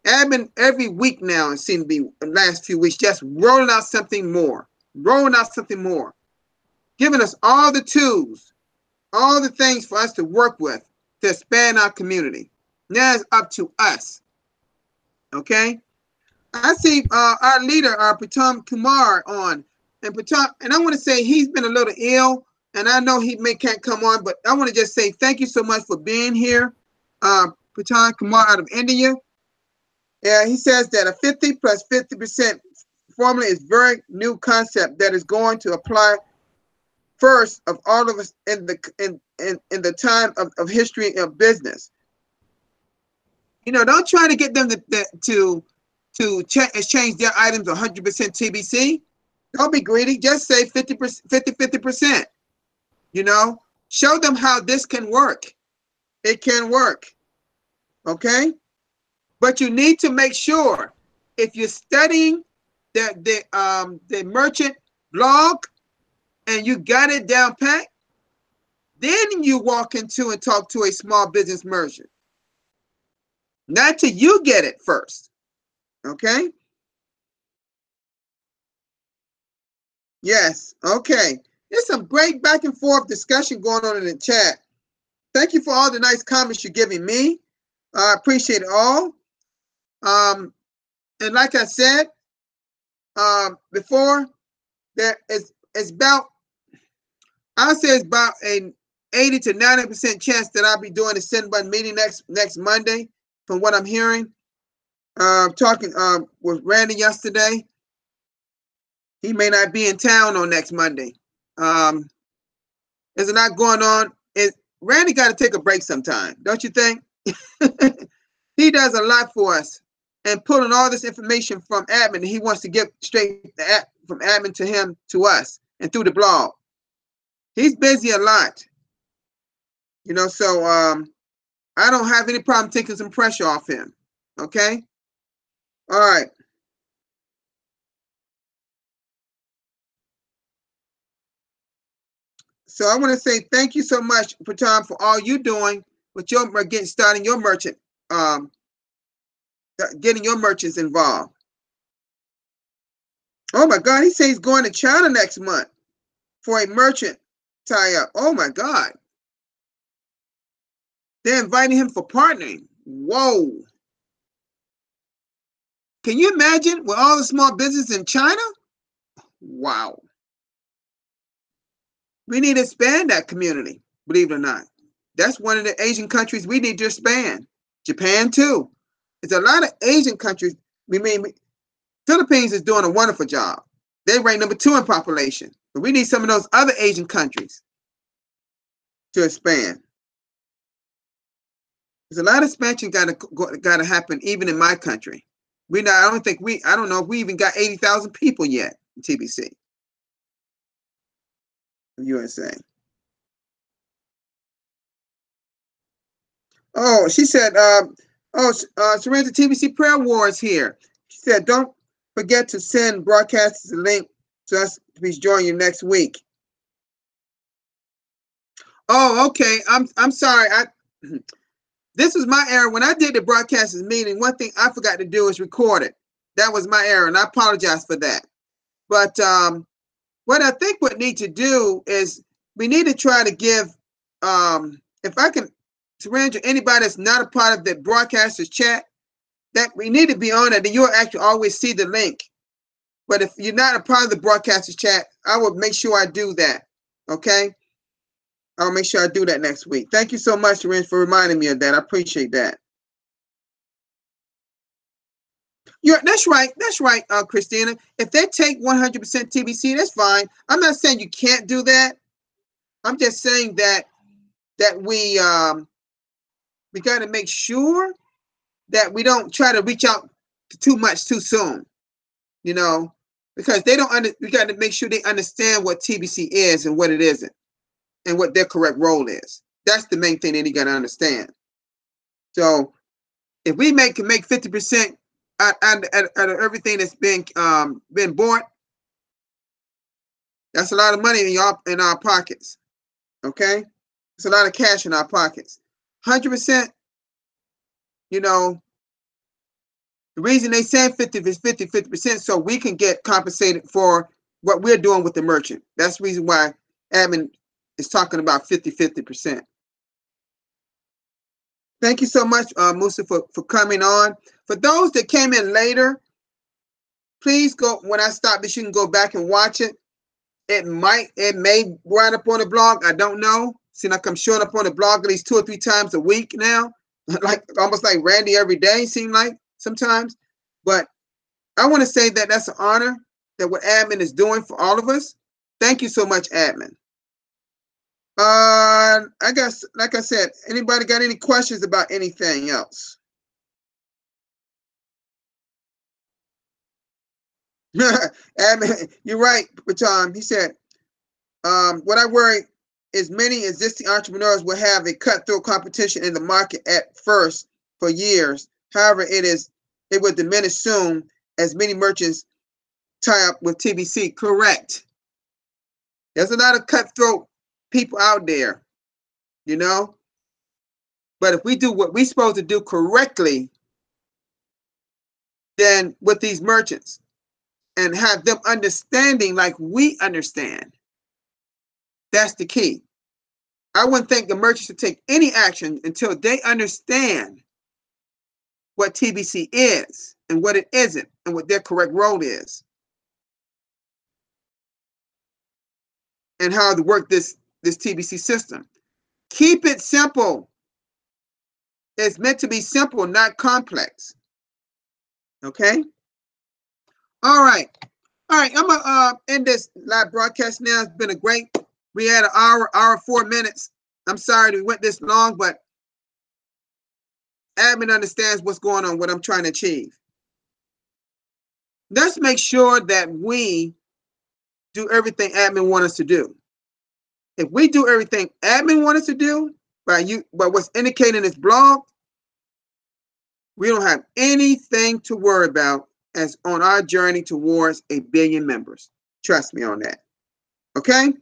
Admin every week now, it seems to be the last few weeks, just rolling out something more, giving us all the tools, all the things for us to work with to expand our community. Now it's up to us. Okay? I see our leader, Pratam Kumar, on. And Pratam, and I want to say he's been a little ill, and I know he can't come on, but I want to just say thank you so much for being here. Pratam Kumar out of India. Yeah, he says that a 50 plus 50% formula is very new concept that is going to apply first of all of us in the time of history of business. You know, don't try to get them to exchange their items 100% TBC. Don't be greedy. Just say 50%. You know, show them how this can work. It can work. Okay? But you need to make sure if you're studying the merchant blog and you got it down pat, then you walk into and talk to a small business merchant. Not till you get it first. Okay? Yes. Okay. There's some great back and forth discussion going on in the chat. Thank you for all the nice comments you're giving me. I appreciate it all. And like I said before, there is about, I'll say it's about an 80 to 90% chance that I'll be doing a send button meeting next Monday, from what I'm hearing. Talking with Randy yesterday. He may not be in town on next Monday. There's a lot going on. Randy got to take a break sometime, don't you think? He does a lot for us, and pulling all this information from admin, he wants to get straight from admin to him, to us, and through the blog. He's busy a lot, you know, so I don't have any problem taking some pressure off him. Okay? All right. So I want to say thank you so much, Pratam, for all you're doing with your starting your merchant, getting your merchants involved. Oh my God, he says he's going to China next month for a merchant tie-up. Oh my God. They're inviting him for partnering. Whoa. Can you imagine with all the small business in China? Wow. We need to expand that community, believe it or not. That's one of the Asian countries we need to expand. Japan too. It's a lot of Asian countries. Philippines is doing a wonderful job. They rank number 2 in population. But we need some of those other Asian countries to expand. There's a lot of expansion got to happen even in my country. I don't know if we even got 80,000 people yet in TBC, USA. Oh, she said, Surrender TBC Prayer Wars here. She said, don't forget to send broadcasters a link to us to be join you next week. Oh, okay. I'm sorry. This was my error. When I did the broadcasters meeting, one thing I forgot to do is record it. That was my error, and I apologize for that. But what I think we need to do is we need to try to give, if I can surrender anybody that's not a part of the broadcasters chat, that we need to be on it, and you'll actually always see the link. But if you're not a part of the broadcasters chat, I will make sure I do that. Okay? I'll make sure I do that next week. Thank you so much, Lorenz, for reminding me of that. I appreciate that. Yeah, that's right. That's right, Christina. If they take 100% TBC, that's fine. I'm not saying you can't do that. I'm just saying that we got to make sure that we don't try to reach out to too much too soon. You know, because they don't. We got to make sure they understand what TBC is and what it isn't, and what their correct role is. That's the main thing that you got to understand. So, if we can make 50% out of everything that's been bought, that's a lot of money in our pockets. Okay, it's a lot of cash in our pockets. 100%. You know, the reason they say 50% so we can get compensated for what we're doing with the merchant. That's the reason why admin is talking about 50%. Thank you so much, Musa, for coming on. For those that came in later, please go, when I stop this, you can go back and watch it. It may wind up on the blog. I don't know. Seems like I'm showing up on the blog at least 2 or 3 times a week now. Like almost like Randy every day, seem like sometimes. But I want to say that that's an honor that what admin is doing for all of us. Thank you so much, admin. I guess, like I said, anybody got any questions about anything else? Admin, you're right, Baton. He said, what I worry is many existing entrepreneurs will have a cutthroat competition in the market at first for years. However, it will diminish soon as many merchants tie up with TBC. Correct. There's a lot of cutthroat people out there, you know. But if we do what we're supposed to do correctly, then with these merchants and have them understanding like we understand, that's the key. I wouldn't think the merchants should take any action until they understand what TBC is and what it isn't and what their correct role is and how to work this TBC system. Keep it simple. It's meant to be simple, not complex. Okay? All right. All right, I'm going to end this live broadcast now. It's been a great, we had an hour, 4 minutes. I'm sorry we went this long, but admin understands what's going on, what I'm trying to achieve. Let's make sure that we do everything admin wants us to do. If we do everything admin wants us to do, by what's indicated in this blog, we don't have anything to worry about as on our journey towards 1 billion members. Trust me on that. Okay?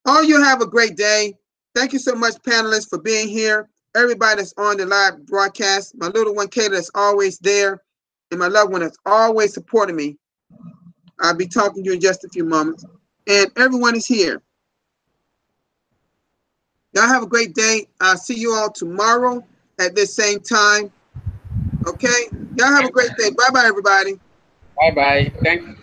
All you have a great day. Thank you so much, panelists, for being here. Everybody that's on the live broadcast, my little one, Kayla, that's always there, and my loved one that's always supporting me. I'll be talking to you in just a few moments. And everyone is here. Y'all have a great day. I'll see you all tomorrow at this same time. Okay? Y'all have a great day. Bye-bye, everybody. Bye bye. Thank you.